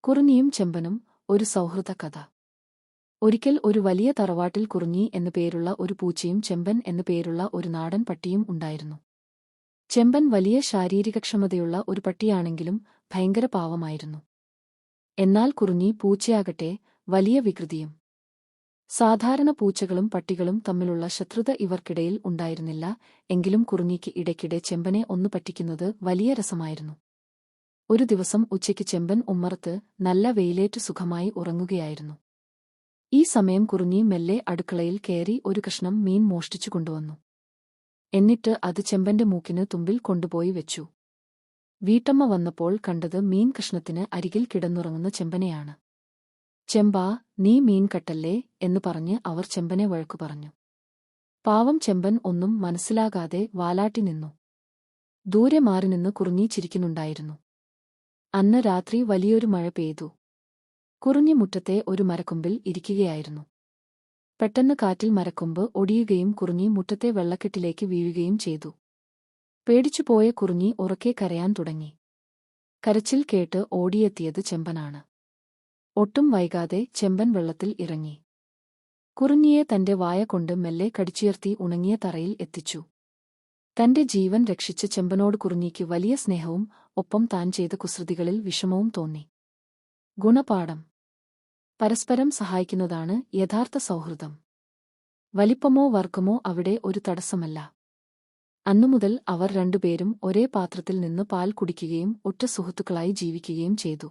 കുറുനിയും ചെമ്പനും ഒരു സൗഹൃദ കഥ. ഒരിക്കൽ ഒരു വലിയ തറവാട്ടിൽ കുറുഞ്ഞി എന്നു പേരുള്ള ഒരു പൂച്ചയും ചെമ്പൻ എന്നു പേരുള്ള ഒരു നാടൻ പട്ടിയും ഉണ്ടായിരുന്നു. ചെമ്പൻ വലിയ ശാരീരികക്ഷമതയുള്ള ഒരു പട്ടിയാണെങ്കിലും ഭയങ്കര പാവമായിരുന്നു. എന്നാൽ കുറുഞ്ഞി പൂച്ചയാകട്ടെ വലിയ വികൃതിയും. സാധാരണ പൂച്ചകളും പട്ടികളും തമ്മിലുള്ള ശത്രുത ഇവർക്കിടയിൽ ഉണ്ടായിരുന്നില്ല. എങ്കിലും കുറുഞ്ഞിക്ക് ഇടയ്ക്കിടെ ചെമ്പനെ ഒന്നു പറ്റിക്കുന്നത് വലിയ രസമായിരുന്നു. ഒരു ദിവസം ഉച്ചയ്ക്ക് ചെമ്പൻ ഉമ്മറത്ത് നല്ല വെയിലേറ്റ് സുഖമായി ഉറങ്ങുകയായിരുന്നു. ഈ സമയം കുറുഞ്ഞി മെല്ലെ അടുക്കളയിൽ കയറി ഒരു കഷ്ണം മീൻ മോഷ്ടിച്ചു കൊണ്ടുവന്നു. എന്നിട്ട് അത് ചെമ്പന്റെ മൂക്കിന് തുമ്പിൽ കൊണ്ടുപോയി വെച്ചു. വീട്ടമ്മ വന്നപ്പോൾ കണ്ടത് മീൻ കഷ്ണത്തിന് അരികിൽ കിടന്നുറങ്ങുന്ന ചെമ്പനെയാണ്. "ചെമ്പാ, നീ മീൻ കട്ടല്ലേ" എന്നു പറഞ്ഞ് അവർ ചെമ്പനെ വഴക്കു പറഞ്ഞു. പാവം ചെമ്പൻ ഒന്നും മനസ്സിലാകാതെ വാലാട്ടി നിന്നു. ദൂരെ മാറി നിന്ന് കുറുഞ്ഞി ചിരിക്കുന്നുണ്ടായിരുന്നു. അന്ന് രാത്രി വലിയൊരു മഴ പെയ്തു. കുറുഞ്ഞി മുറ്റത്തെ ഒരു മരക്കൊമ്പിൽ ഇരിക്കുകയായിരുന്നു. പെട്ടെന്ന് കാറ്റിൽ മരക്കൊമ്പ് ഒടിയുകയും കുറുഞ്ഞി മുറ്റത്തെ വെള്ളക്കെട്ടിലേക്ക് വീഴുകയും ചെയ്തു. പേടിച്ചുപോയ കുറുഞ്ഞി ഉറക്കെ കരയാൻ തുടങ്ങി. കരച്ചിൽ കേട്ട് ഓടിയെത്തിയത് ചെമ്പനാണ്. ഒട്ടും വൈകാതെ ചെമ്പൻ വെള്ളത്തിൽ ഇറങ്ങി. കുറുഞ്ഞിയെ തന്റെ വായ കൊണ്ട് മെല്ലെ കടിച്ചുയർത്തി ഉണങ്ങിയ തറയിൽ എത്തിച്ചു. തന്റെ ജീവൻ രക്ഷിച്ച ചെമ്പനോട് കുറുഞ്ഞിക്ക് വലിയ സ്നേഹവും ഒപ്പം താൻ ചെയ്ത കുസൃതികളിൽ വിഷമവും തോന്നി. ഗുണപാഠം: പരസ്പരം സഹായിക്കുന്നതാണ് യഥാർത്ഥ സൗഹൃദം. വലിപ്പമോ വർഗമോ അവിടെ ഒരു തടസ്സമല്ല. അന്നുമുതൽ അവർ രണ്ടുപേരും ഒരേ പാത്രത്തിൽ നിന്ന് പാൽ കുടിക്കുകയും ഉറ്റ സുഹൃത്തുക്കളായി ജീവിക്കുകയും ചെയ്തു.